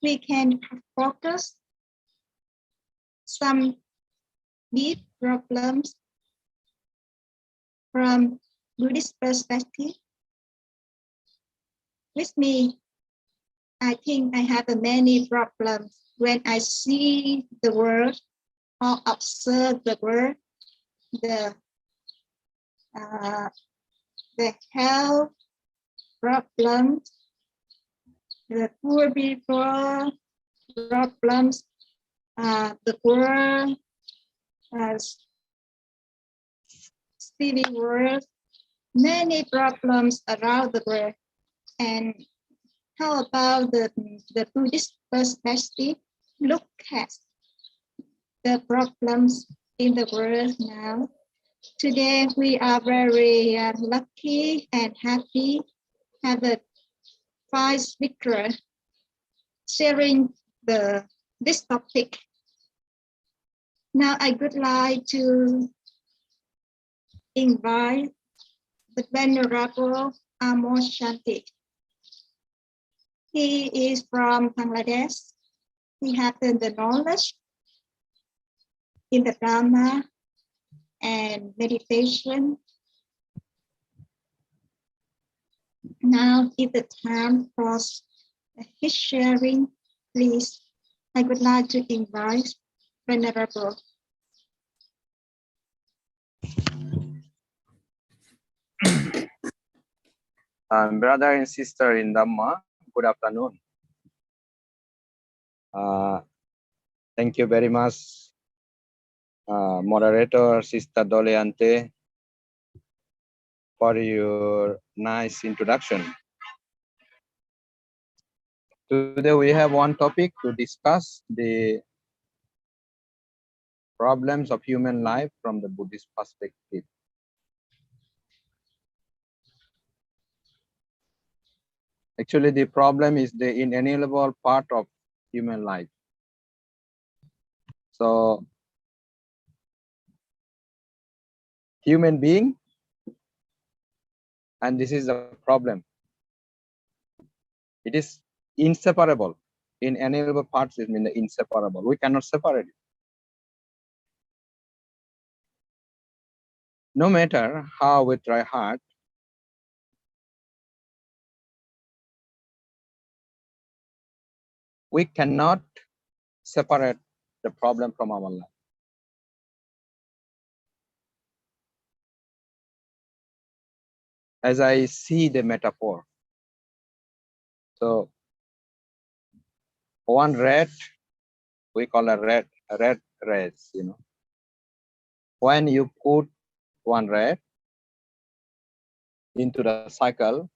we can focus some deep problems from Buddhist perspective. With me, I think I have many problems when I see the world or observe the world, the health problems, the poor people problems, the world, city world, many problems around the world. And how about the Buddhist perspective? Look at the problems in the world now. Today, we are very lucky and happy to have a 5 speakers sharing this topic. Now, I would like to invite the Venerable Amor Shanti. He is from Bangladesh. He has the knowledge in the Dhamma and meditation. Now is the time for his sharing. Please, I would like to invite Venerable. Brother and sister in Dhamma, good afternoon. Thank you very much, moderator, Sister Doleante, for your nice introduction. Today we have one topic to discuss: the problems of human life from the Buddhist perspective. Actually, the problem is the inalienable part of human life. So, human being, and this is the problem. It is inseparable. Inalienable parts is mean inseparable. We cannot separate it. No matter how we try hard, we cannot separate the problem from our life. As I see the metaphor, so one rat, we call a rat race, you know. When you put one rat into the cycle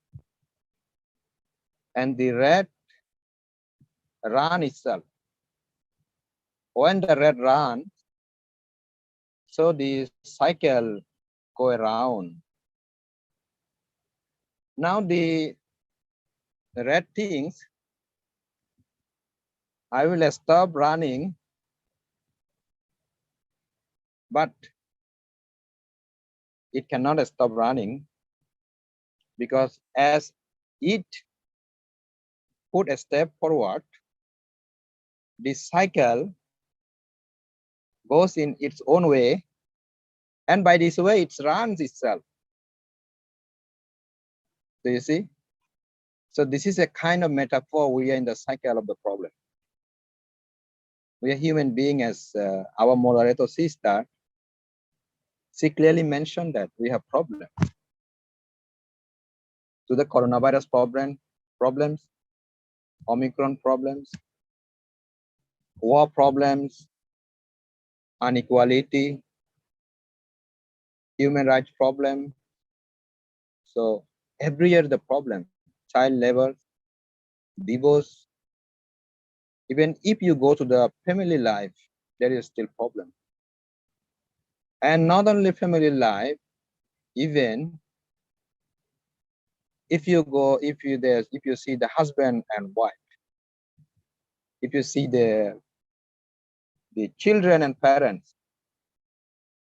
and the rat run itself. When the rat runs, so the cycle go around. Now the rat thinks, I will stop running, but it cannot stop running because as it put a step forward, the cycle goes in its own way, and by this way it runs itself. Do you see? So this is a kind of metaphor. We are in the cycle of the problem. We are human beings, as our moderator sister, she clearly mentioned that we have problems. To the coronavirus problems, Omicron problems, war problems, inequality, human rights problem. So every year the problem, child labor, divorce. Even if you go to the family life, there is still problem. And not only family life, even if you see the husband and wife, if you see the children and parents,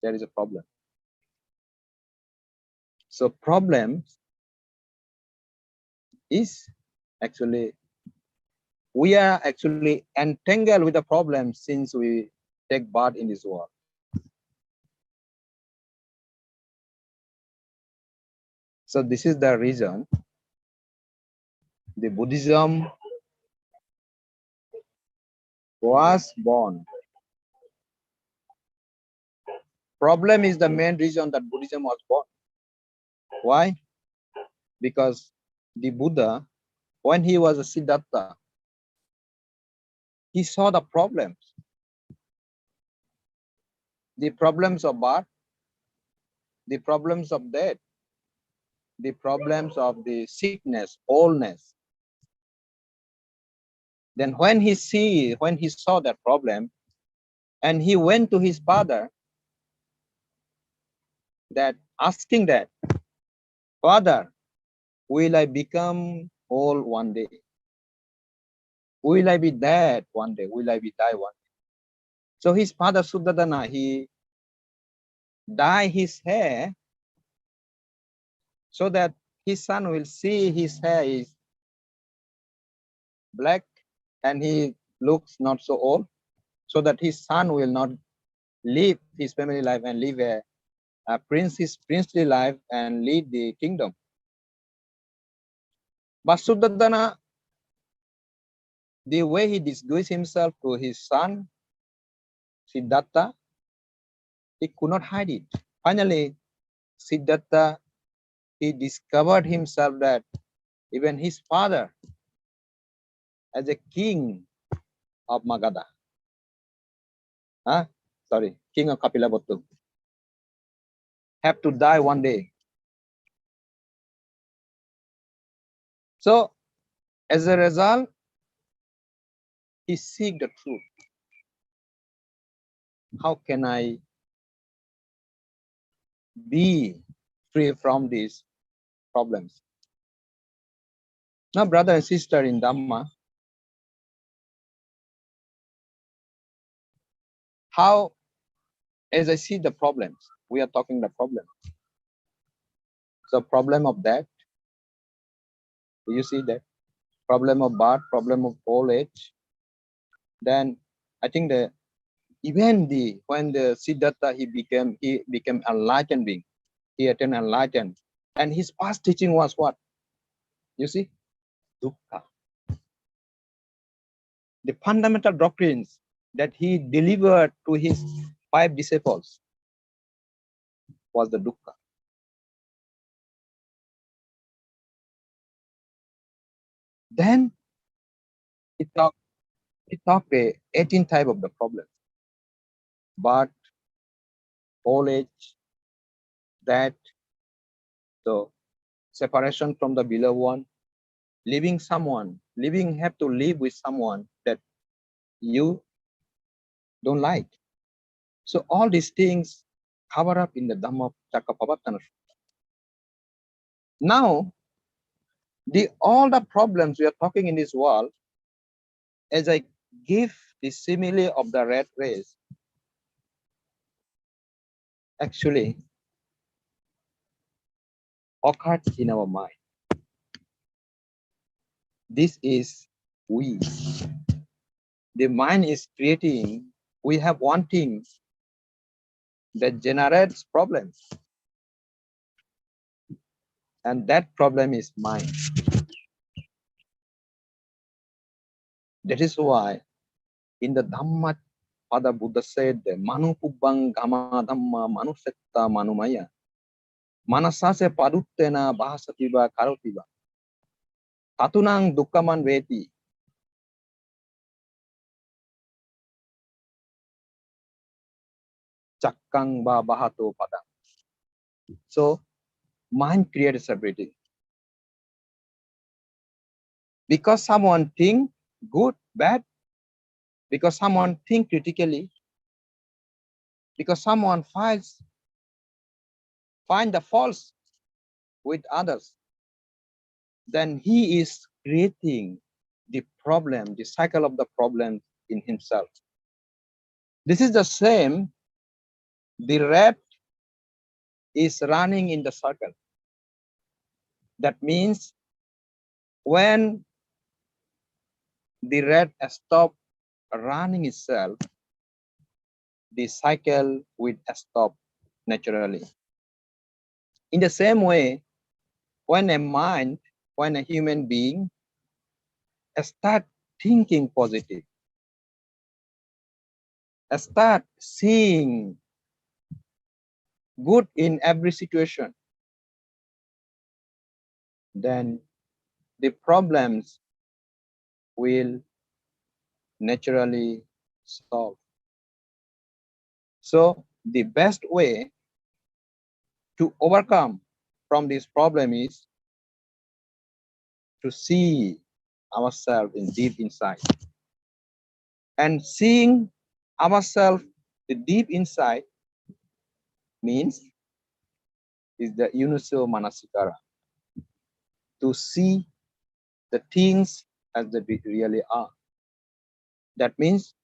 there is a problem. So problems is actually we are actually entangled with the problem since we take birth in this world. So this is the reason the Buddhism was born. Problem is the main reason that Buddhism was born. Why? Because the Buddha, when he was a Siddhartha, he saw the problems of birth, the problems of death, the problems of the sickness, oldness. Then when he saw that problem, and he went to his father, that asking that, Father, will I become old one day? Will I be dead one day? Will I be die one day? So his father Suddhadana, he dye his hair so that his son will see his hair is black and he looks not so old, so that his son will not live his family life and live a princely life and lead the kingdom. But Suddhadana, the way he disguised himself to his son Siddhartha, he could not hide it. Finally, Siddhartha, he discovered himself that even his father, as a king of Magadha, king of Kapilavatthu, have to die one day. So, as a result, he seek the truth. How can I be free from these problems? Now, brother and sister in Dhamma, how, as I see the problems, we are talking the problem. So problem of that, do you see that? Problem of birth, problem of old age. Then I think when the Siddhartha he became enlightened being, he attained enlightened, and his past teaching was what? You see, dukkha. The fundamental doctrines that he delivered to his 5 disciples was the dukkha. Then he talked 18 type of the problems: birth, old age, that, so separation from the beloved one, have to live with someone that you don't like. So all these things cover up in the Dhamma Cakkappavattana. Now, all the problems we are talking in this world, as I give the simile of the rat race, actually occurred in our mind. This is we. The mind is creating, we have wanting that generates problems. And that problem is mind. That is why in the Dhamma, Father Buddha said, Manu Pubbang Gama Dhamma Manusetta Manumaya. Manasase Paduttena Bahasatiba Karotiba. Tatunang Dukkaman Veti. Chakkang Ba Bahato Padang. So mind creates everything. Because someone think good, bad, because someone think critically, because someone find the faults with others, then he is creating the problem, the cycle of the problem in himself. This is the same, the rat is running in the circle. That means when the rat stop running itself, the cycle will stop naturally. In the same way, when a human being start thinking positive, start seeing good in every situation, then the problems will naturally solve. So the best way to overcome from this problem is to see ourselves in deep inside. And seeing ourselves the deep inside means is the universal manasikara, to see the things as they really are. That means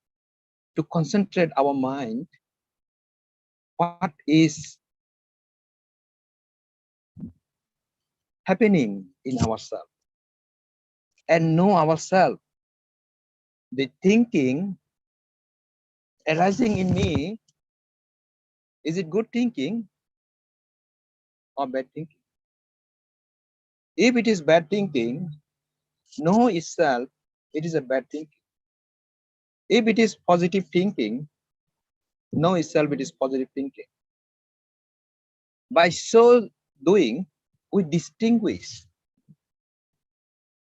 to concentrate our mind what is happening in ourselves and know ourselves. The thinking arising in me, is it good thinking or bad thinking? If it is bad thinking, know itself it is a bad thinking. If it is positive thinking, know itself it is positive thinking. By so doing, we distinguish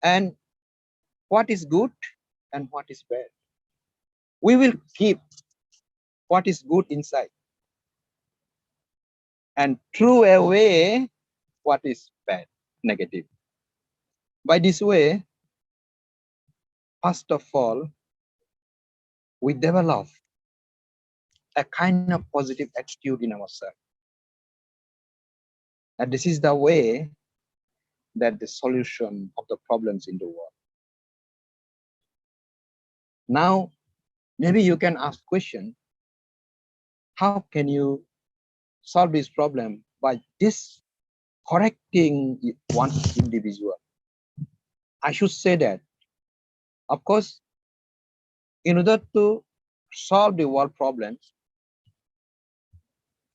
and what is good and what is bad. We will keep what is good inside and throw away what is bad, negative. By this way, first of all, we develop a kind of positive attitude in ourselves. And this is the way that the solution of the problems in the world. Now, maybe you can ask question, how can you solve this problem by this correcting one individual? I should say that, of course, in order to solve the world problems,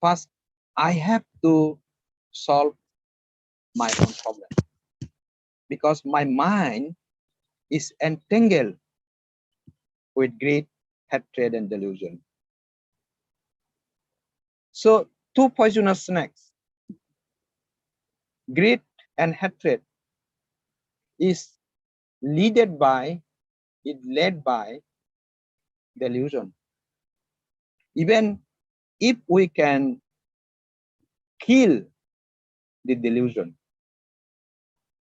first, I have to solve my own problem because my mind is entangled with greed, hatred, and delusion. So, two poisonous snakes, greed and hatred, is led by delusion. Even if we can kill the delusion,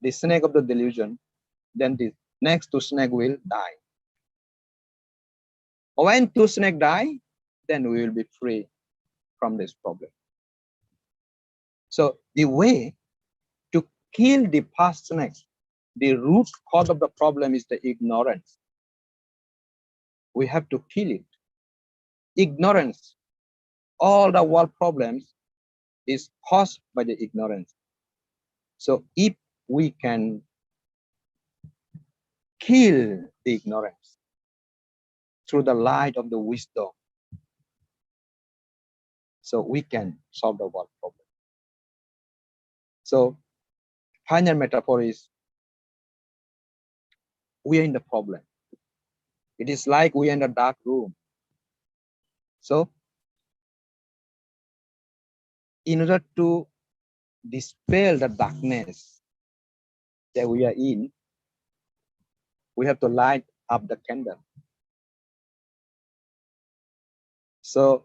the snake of the delusion, then the next two snake will die. When two snakes die, then we will be free from this problem. So the way to kill the past snake, the root cause of the problem is the ignorance. We have to kill it. Ignorance. All the world problems is caused by the ignorance. So if we can kill the ignorance through the light of the wisdom, so we can solve the world problem. So final metaphor is, we are in the problem. It is like we are in a dark room. So in order to dispel the darkness that we are in, we have to light up the candle. So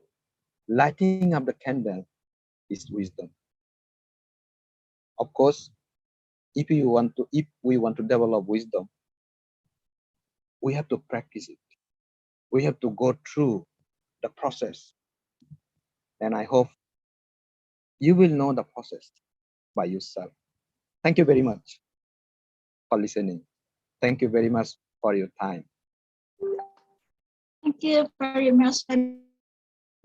lighting up the candle is wisdom. Of course, if we want to develop wisdom, we have to practice it. We have to go through the process. And I hope you will know the process by yourself. Thank you very much for listening. Thank you very much for your time. Thank you very much,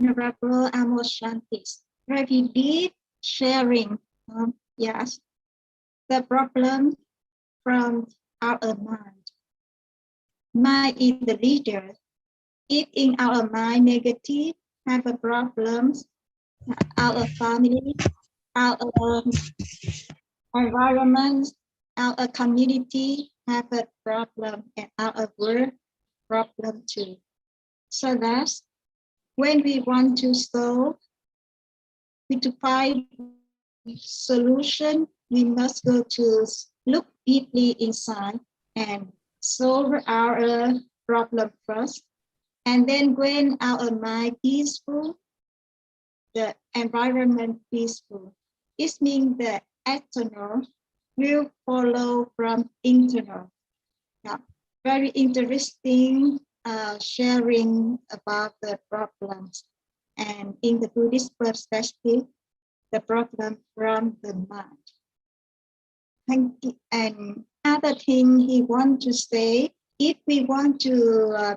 Venerable Amos Shantis. Very deep sharing. Yes, the problem from our mind. mind is the leader. If in our mind negative, have a problems, our family, our environment, our community have a problem, and our world problem too. So that's when we want to solve, to find solution, we must go to look deeply inside and solve our problem first. And then when our mind peaceful, the environment peaceful. It means the external will follow from internal. Yeah. Very interesting sharing about the problems. And in the Buddhist perspective, the problem from the mind. Thank you. And other thing he want to say, if we want to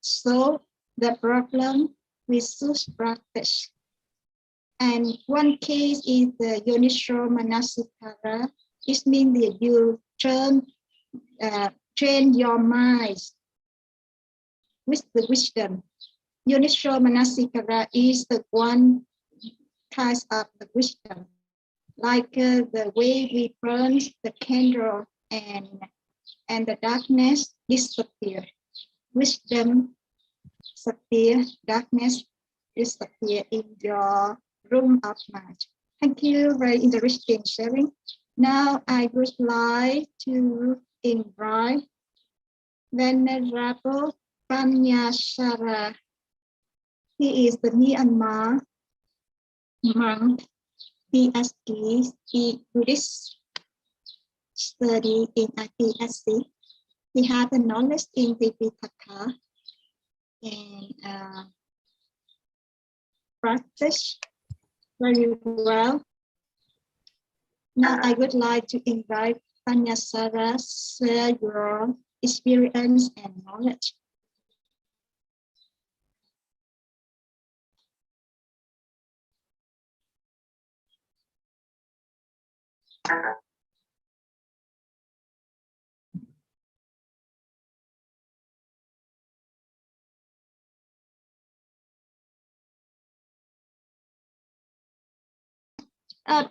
solve the problem, we should practice. And one case is the Yonisho Manasikara. It means that you train your mind with the wisdom. Yonisho Manasikara is the one kind of the wisdom, like the way we burn the candle and the darkness disappear. Wisdom disappear, darkness disappear in your room of mind. Thank you, very interesting sharing. Now I would like to invite Venerable Panyashara. He is the Myanmar monk, PhD, Buddhist study in IPSC. He has a knowledge in Tipitaka and practice very well. Now I would like to invite Panyasara to share your experience and knowledge.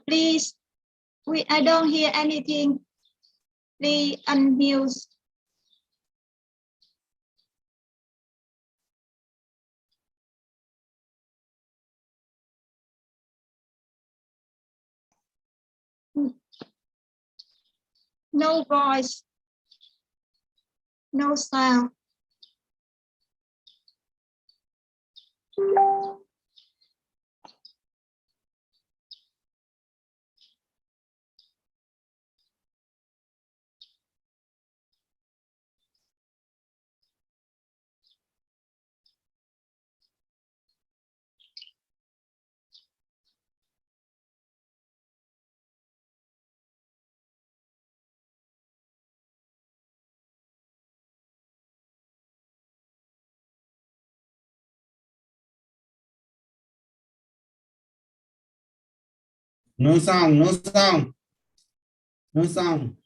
Please, I don't hear anything. Please unmute. No voice, no sound. No sound, no sound, no sound.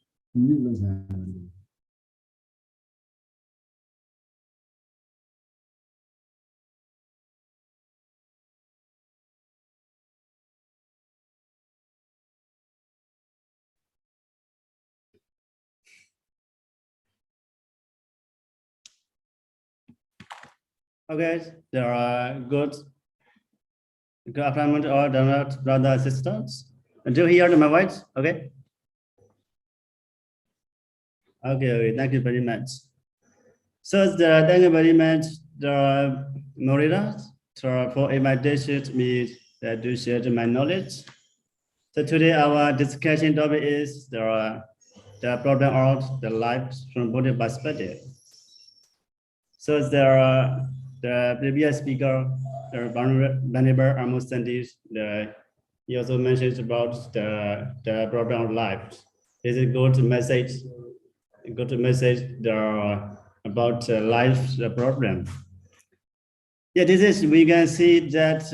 Okay, there are good afternoon or brothers and sisters. Do you hear my voice? Okay. Okay, thank you very much. So thank you very much, the Morida, for inviting me to share my knowledge. So today our discussion topic is the problem of the life from Buddhist perspective. So there are the previous speaker, the Venerable Amosandis, he also mentions about the problem of life. This is a good message about life the problem. Yeah, this is we can see that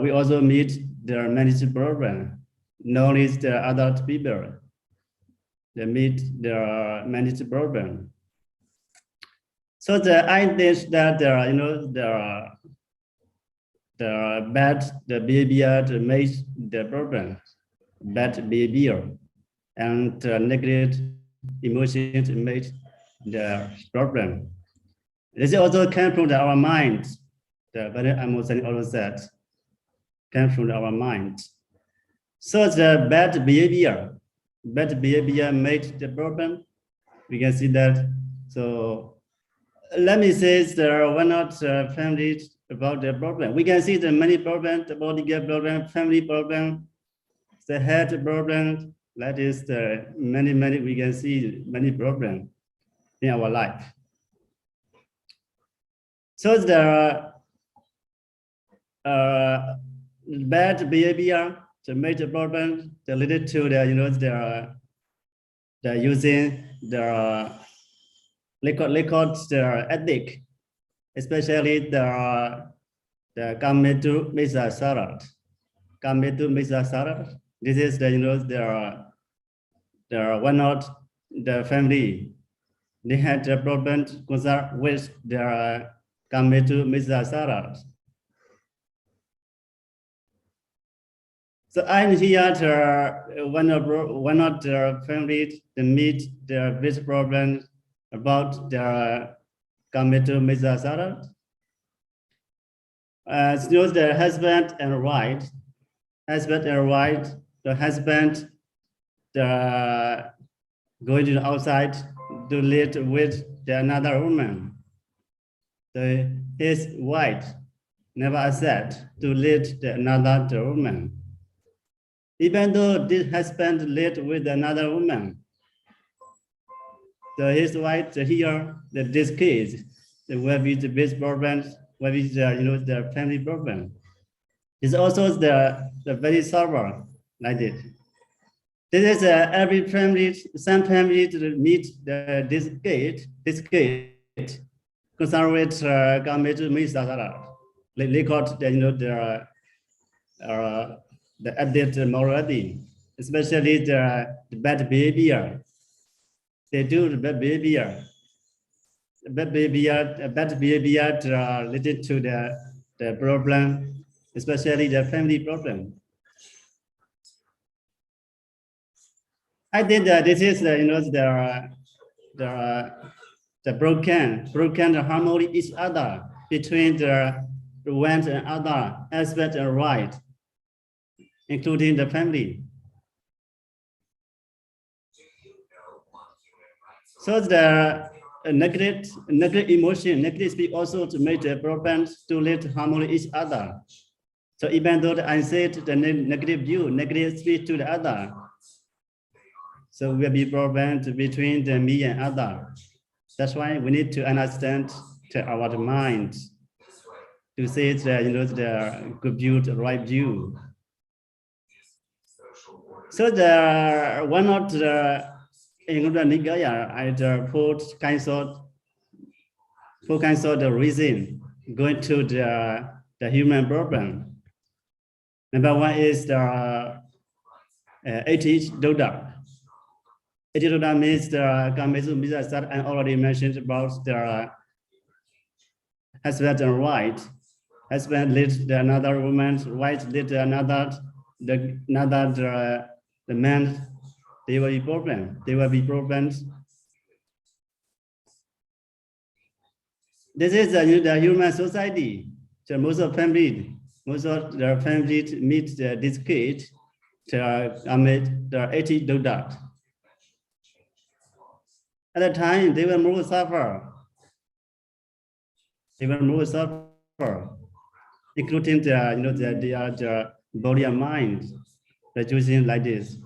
we also meet the managed problem, known as the adult people. they meet their many problem. So the idea is that there are, the bad the behavior to make the problem, bad behavior, and negative emotions make the problem. This also came from our mind. The very emotion also said came from our mind. So the bad behavior made the problem. We can see that. So let me say there are one not families about the problem. We can see the many problems, the body problem, family problem, the health problem. That is the many we can see many problems in our life. So there are bad behavior, the major problem related to the the using the records the ethic, especially the Kametu Misa Sarat. Kametu Misa Sarat. This is the the one not the family. They had a problem concerned with the Kametu Misa Sarat. So I'm here to one of the families to meet this problem about the Kametu Misa Sarat. It's just the husband and wife. The husband going to the outside to live with another woman. So his wife never accept to live with another woman. Even though this husband lived with another woman, so his wife here, this case, will be the best problem, will be the family problem. It's also the very server like this. This is every family, some families meet this case concerned with Kametu Misasara. They got the updated morality, especially the bad behavior. They do the bad behavior. Bad behavior related to the problem, especially the family problem. I think that this is the broken harmony each other between the one and other aspect and right, including the family. So the negative emotion, negative speech also to make the problems to let harmony each other. So even though I said the negative view, negative speech to the other, so will be problems between the me and other. That's why we need to understand our mind to say the good view, the right view. So the one of the in the Nikaya, I put four kinds of the reason going to the human problem. Number one is the ethics doda. Ethics doda means the Kamesu Misa that I already mentioned about the husband and wife. Husband leads another woman, wife leads another the man. There will be problem. There will be problems. This is the human society. So most of the families meet this case amid the ethics do that. At the time, they will more suffer. They will more suffer, including the body and mind, the choosing like this.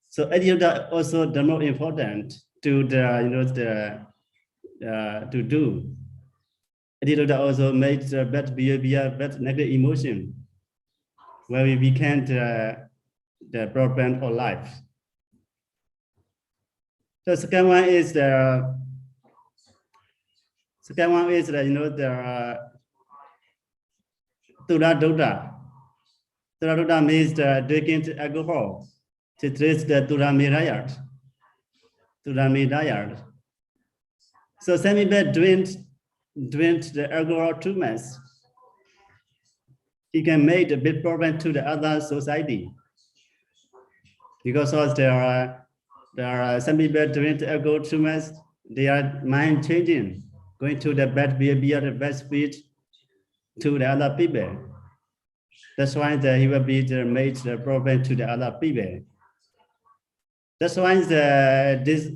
So ethics also the more important to to do. Ethics also makes bad behavior, bad negative emotion, where we become the problem of life. The second one is the Tura Doda. Tura Doda means the drinking alcohol to treat the Tura Mirayat. to the diet. So some people drink the alcohol too much. It can make a big problem to the other society. Because of there are some people drink alcohol too much, they are mind changing, going to the bad behavior, the bad speech to the other people. That's why he will be made the problem to the other people. That's why this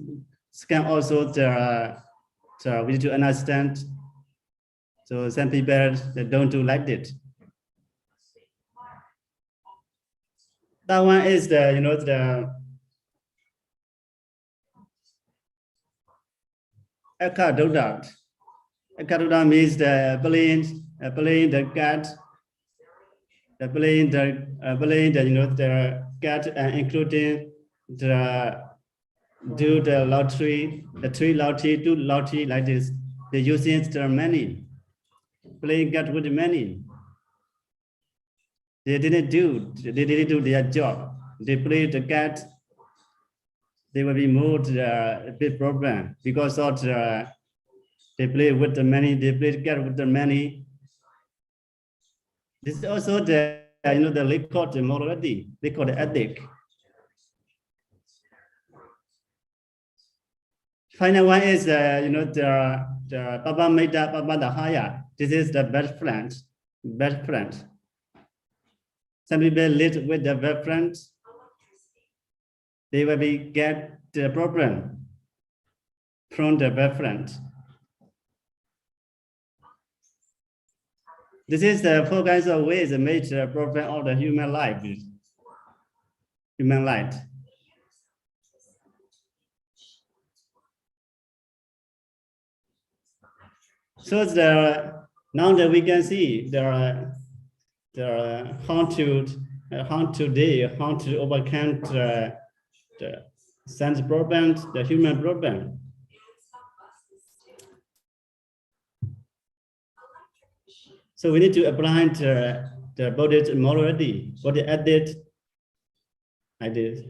can also we need to understand. So some people they don't do like it. That one is the Ekadoda. Ekadoda means the playing the cat, playing the cat, including do the lottery, the 3 lottery, 2 lottery like this. They using the money, playing cat with the money. They didn't do their job. They play the cat. They will be moved a big problem because of they play with the money. They play the cat with the money. This is also the the record the morality. They call the ethic. Final one is the Baba Meda Baba Dahaya. This is the best friend. Best friend. Some people live with the best friends. They will be get the problem from the best friend. This is the 4 kinds of ways that make the problem of the human life. Human life. So now that we can see there are how to overcome the sense problems, the human problem. So we need to apply the Buddhist morality, Buddhist ethics, like this.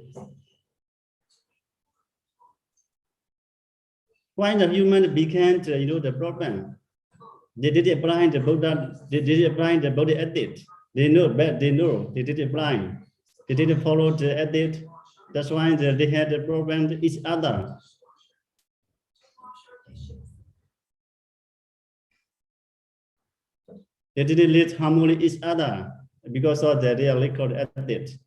Why the human became the problem? They didn't apply the Buddha. They didn't apply the Buddhist ethics. They know, but they know they didn't apply. They didn't follow the ethics. That's why they had the problem with each other. They didn't live harmony each other because of their record ethics,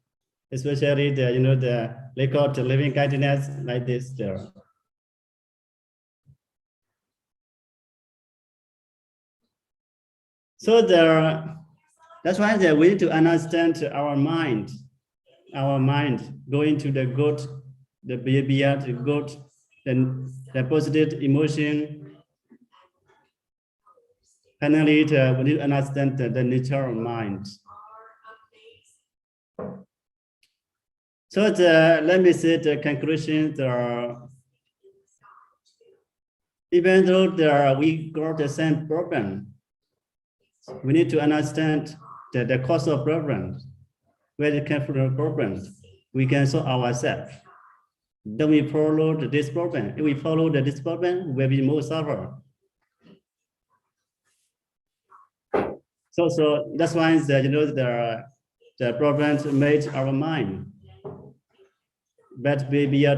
especially the record living kindness like this there. So that's why we need to understand our mind going to the good, the behavior, the good, the positive emotion. Finally, we need to understand the nature of mind. So let me say the conclusion. Even though we got the same problem, we need to understand the cause of problems, where it comes from the problems. We can solve ourselves. Don't we follow this problem? If we follow this problem, we'll be more suffer. So that's why the problems made our mind. But we are